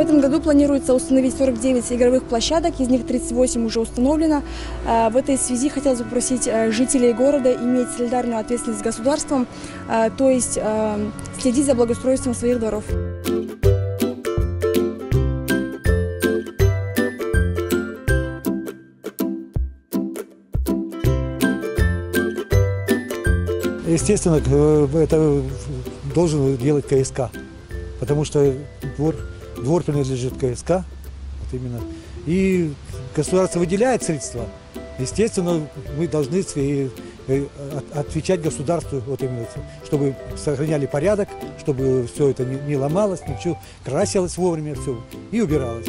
этом году планируется установить 49 игровых площадок, из них 38 уже установлено. В этой связи хотелось бы попросить жителей города иметь солидарную ответственность с государством, то есть следить за благоустройством своих дворов. Естественно, это должен делать КСК, потому что двор принадлежит КСК, вот именно. И государство выделяет средства. Естественно, мы должны отвечать государству, вот именно, чтобы сохраняли порядок, чтобы все это не ломалось, ничего, красилось вовремя, все, и убиралось.